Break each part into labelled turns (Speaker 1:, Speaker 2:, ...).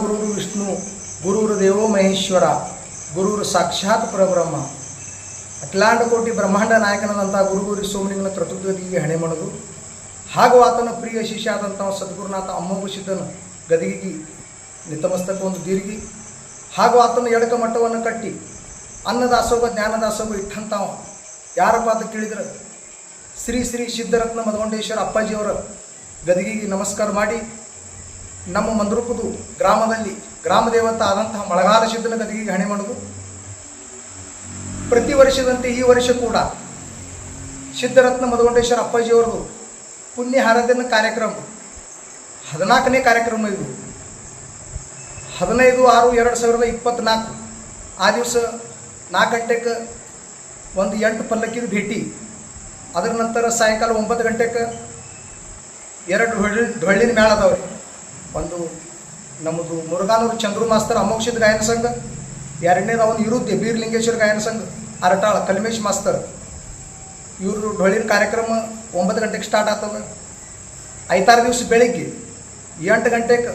Speaker 1: गुरुर् विष्णू गुरुर्देव महेश्वರ ಗುರುರ್ ಸಾಕ್ಷಾತ್ ಪರಬ್ರಹ್ಮ ಅಖಿಲಾಂಡ ಕೋಟಿ ಬ್ರಹ್ಮಾಂಡ ನಾಯಕನಾದಂಥ ಗುರುಗುರಿ ಸೋಮಲಿಂಗನ ಕರ್ತೃತ್ವದಿಗೆ ಹಣೆ ಮಾಡೋದು ಹಾಗೂ ಆತನ ಪ್ರಿಯ ಶಿಷ್ಯ ಆದಂಥ ಸದ್ಗುರುನಾಥ ಅಮ್ಮೋಗು ಸಿದ್ಧನ ಗದಿಗೆ ನಿತಮಸ್ತಕ ಒಂದು ದೀರ್ಘಿ ಹಾಗೂ ಆತನ ಎಡಕ ಮಟ್ಟವನ್ನು ಕಟ್ಟಿ ಅನ್ನದಾಸೋಗ ಜ್ಞಾನದಾಸೋಗ ಇಟ್ಟಂಥವ ಯಾರಪ್ಪ ಅಂತ ಕೇಳಿದ್ರೆ ಶ್ರೀ ಶ್ರೀ ಸಿದ್ಧರತ್ನ ಮದಗೊಂಡೇಶ್ವರ ಅಪ್ಪಾಜಿಯವರ ಗದಿಗೆ ನಮಸ್ಕಾರ ಮಾಡಿ ನಮ್ಮ ಮಂದ್ರೂಪದು ಗ್ರಾಮದಲ್ಲಿ ಗ್ರಾಮ ದೇವತ ಆದಂತಹ ಮಳಗಾಲ ಸಿದ್ಧನ ಗದಿಗೆ ಹಣೆ ಮಾಡೋದು. ಪ್ರತಿ ವರ್ಷದಂತೆ ಈ ವರ್ಷ ಕೂಡ ಸಿದ್ಧರತ್ನ ಮದಗೊಂಡೇಶ್ವರ ಅಪ್ಪಾಜಿಯವರದು ಪುಣ್ಯ ಆರಾಧನ ಕಾರ್ಯಕ್ರಮ 14ನೇ ಕಾರ್ಯಕ್ರಮ. ಇದು 15/6/2024 ಆ ದಿವಸ 4 ಗಂಟೆಗೆ ಒಂದು 8 ಪಲ್ಲಕ್ಕಿದ ಭೇಟಿ. ಅದರ ನಂತರ ಸಾಯಂಕಾಲ 9 ಗಂಟೆಗೆ 2 ಡೊಳ್ಳಿನ ಮೇಳ ಅದಾವ್ರಿ. ಒಂದು ನಮ್ಮದು ಮುರುಘಾನೂರು ಚಂದ್ರು ಮಾಸ್ತರ್ ಅಮೋಕ್ಷದ ಗಾಯನ ಸಂಘ, ಎರಡನೇದು ಅವನು ಇರುತ್ತೆ ಬೀರ್ಲಿಂಗೇಶ್ವರ ಗಾಯನ ಸಂಘ ಅರಟಾಳ ಕಲ್ಮೇಶ್ ಮಾಸ್ತರ್. ಇವರು ಡೊಳ್ಳಿನ ಕಾರ್ಯಕ್ರಮ 9 ಗಂಟೆಗೆ ಸ್ಟಾರ್ಟ್ ಆಗ್ತದೆ. 5 ದಿವಸ ಬೆಳಿಗ್ಗೆ 8 ಗಂಟೆಗೆ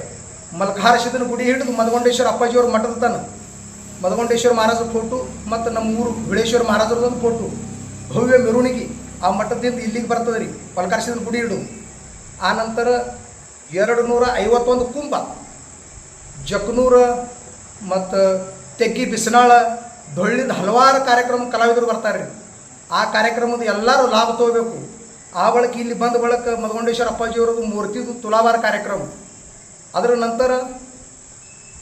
Speaker 1: ಮಲ್ಕಹಾರ ಸಿದ್ಧನ ಗುಡಿ ಹಿಡಿದು ಮದಗೊಂಡೇಶ್ವರ ಅಪ್ಪಾಜಿಯವ್ರ ಮಠದ ತನ ಮದಗೊಂಡೇಶ್ವರ ಮಹಾರಾಜರ ಫೋಟೋ ಮತ್ತು ನಮ್ಮ ಊರು ಬಿಳೇಶ್ವರ ಮಹಾರಾಜರದೊಂದು ಫೋಟೋ ಭವ್ಯ ಮೆರವಣಿಗೆ ಆ ಮಠದಿಂದ ಇಲ್ಲಿಗೆ ಬರ್ತದೆ ರೀ ಮಲ್ಕಹಾರ ಸಿದ್ಧನ ಗುಡಿ ಹಿಡಿದು. ಆ ನಂತರ 251 ಕುಂಭ ಜಕ್ನೂರ ಮತ್ತು ತೆಗ್ಗಿ ಬಿಸನಾಳ ಡೊಳ್ಳಿದ ಹಲವಾರು ಕಾರ್ಯಕ್ರಮ ಕಲಾವಿದರು ಬರ್ತಾರೆ. ಆ ಕಾರ್ಯಕ್ರಮದ ಎಲ್ಲರೂ ಲಾಭ ತಗೋಬೇಕು. ಆ ಬಳಿಕ ಇಲ್ಲಿ ಬಂದ ಬಳಿಕ ಮದಗೊಂಡೇಶ್ವರ ಅಪ್ಪಾಜಿಯವರದು ಮೂರ್ತಿದು ತುಲಾವಾರ ಕಾರ್ಯಕ್ರಮ, ಅದರ ನಂತರ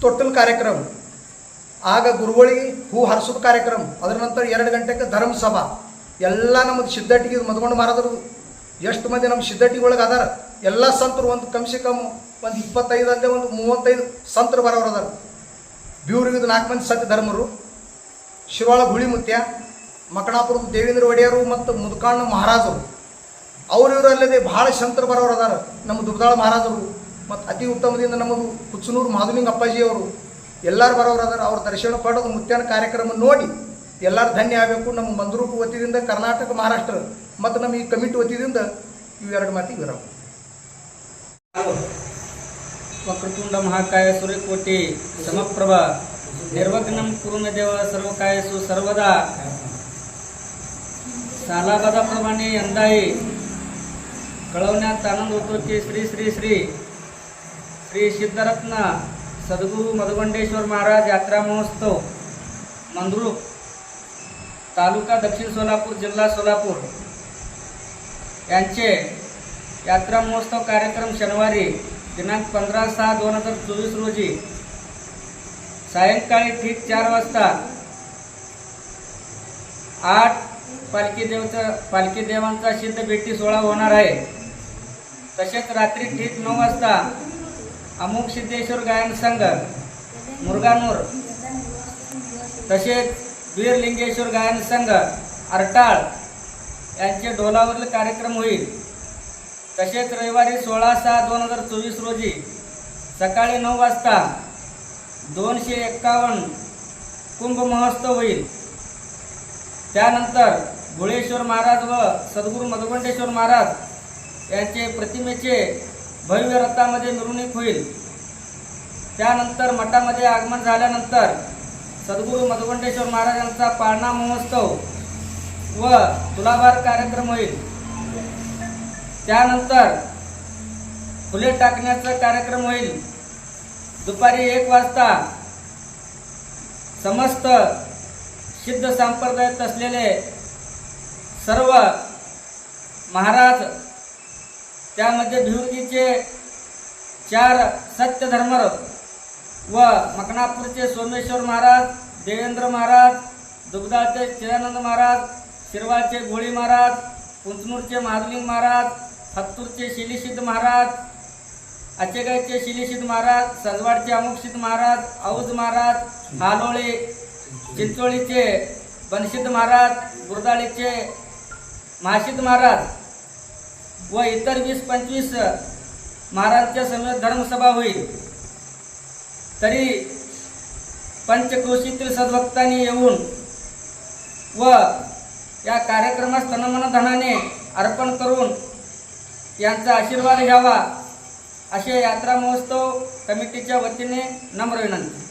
Speaker 1: ತೊಟ್ಟಲ್ ಕಾರ್ಯಕ್ರಮ, ಆಗ ಗುರುಗಳಿಗೆ ಹೂ ಹರಿಸೋದು ಕಾರ್ಯಕ್ರಮ, ಅದರ ನಂತರ 2 ಗಂಟೆಗೆ ಧರ್ಮಸಭಾ. ಎಲ್ಲ ನಮ್ಮದು ಸಿದ್ಧಟ್ಟಿಗೆ ಮದಗೊಂಡ ಮಾರಾದರು ಎಷ್ಟು ಮಂದಿ ನಮ್ಮ ಸಿದ್ಧಟ್ಟಿಗೆ ಒಳಗೆ ಅದಾರ ಎಲ್ಲ ಸಂತರು ಒಂದು ಕಮ್ಸೆ ಕಮ್ ಒಂದು 25 ಅಲ್ಲದೆ ಒಂದು 35 ಸಂತರು ಬರೋರು ಅದಾರ. ಬ್ಯೂರಿಗಿದು 4 ಮಂದಿ ಸತ್ಯ ಧರ್ಮರು, ಶಿವಾಳ ಹುಳಿಮುತ್ಯ, ಮಕಣಾಪುರದ ದೇವೇಂದ್ರ ಒಡೆಯರು ಮತ್ತು ಮುದುಕಾಣ ಮಹಾರಾಜರು, ಇವರು ಅಲ್ಲದೆ ಭಾಳ ಸಂತರು ಬರೋರು ಅದಾರ. ನಮ್ಮ ದುಬ್ದಾಳ ಮಹಾರಾಜರು ಮತ್ತು ಅತಿ ಉತ್ತಮದಿಂದ ನಮ್ಮದು ಕುಚ್ಚನೂರು ಮಾಧುಲಿಂಗ ಅಪ್ಪಾಜಿಯವರು ಎಲ್ಲರೂ ಬರೋರು ಅದಾರ. ಅವ್ರ ದರ್ಶನ ಪಡೆದು ಮುತ್ಯಾನ ಕಾರ್ಯಕ್ರಮ ನೋಡಿ ಎಲ್ಲರೂ ಧನ್ಯ ಆಗಬೇಕು. ನಮ್ಮ ಮಂದ್ರೂಪ ವತಿಯಿಂದ ಕರ್ನಾಟಕ ಮಹಾರಾಷ್ಟ್ರ ಮತ್ತು ನಮ್ಮ ಈ ಕಮಿಟಿ ವತಿಯಿಂದ ಇವೆರಡು ಮಾತಿಗೆ ವಿರಾಮ.
Speaker 2: ವಕ್ರತುಂಡ ಮಹಾಕಾಯ ಸೂರ್ಯಕೋಟಿ ಸಮಪ್ರಭ ನಿರ್ವಗ್ನಂ ಕುರುನ ದೇವ सर्वकायसु सर्वदा सालाबादाप्रमाणे यंदाही कळवण्यात आनंद होतो की श्री श्री श्री श्री सिद्धरत्न सद्गुरू मदगोंडेश्वर महाराज यात्रा महोत्सव मंद्रूप तालुका दक्षिण सोलापूर जिल्हा सोलापूर यांचे यात्रा महोत्सव कार्यक्रम शनिवारी दिनांक 15/6/2024 रोजी सायंकाळी ठीक 4 वाजता 8 पालखी देवांचा सिद्ध भेटी सोहळा होणार आहे. तसेच रात्री ठीक 9 वाजता अमोघ सिद्धेश्वर गायन संघ मुरगानूर तसेच वीरलिंगेश्वर गायन संघ अरटाळ यांचे ढोलावरील कार्यक्रम होईल. तसेच रविवारी 16/6/2024 रोजी सकाळी 9 वाजता 251 कुंभ महोत्सव होईल. त्यानंतर भुळेश्वर महाराज व सद्गुरू मदगोंडेश्वर महाराज यांचे प्रतिमेचे भव्य रथामध्ये मिरवणूक होईल. त्यानंतर मठामध्ये आगमन झाल्यानंतर सद्गुरू मदगोंडेश्वर महाराजांचा पाळणा महोत्सव व तुलाभार कार्यक्रम होईल. त्यानंतर फुले टाकण्याचा कार्यक्रम होईल. दुपारी 1 वाजता समस्त सिद्ध संप्रदायात असलेले सर्व महाराज, त्यामध्ये भिवंडीचे 4 सत्यधर्मर व मकणापूरचे सोमेश्वर महाराज, देवेंद्र महाराज, दुग्धाळचे चिदानंद महाराज, शिरवाळचे गोळी महाराज, पुंचनूरचे माधुलिंग महाराज, हत्तूरचे शिलीसिद्ध महाराज, आचेगावचे शिलीसिद्ध महाराज, सजवाडचे अमुकसिद्ध महाराज, औज महाराज, हालोळे चिंचोळीचे बनसिद्ध महाराज, गुरदाळीचे महासिद्ध महाराज व इतर 20-25 महाराजांच्या समेत धर्मसभा होईल. तरी पंचक्रोशीतील सद्भक्तांनी येऊन व या कार्यक्रमास तनमन धनाने अर्पण करून यांचा आशीर्वाद घ्यावा असे यात्रा महोत्सव कमिटीच्या वतीने नम्र विनंती.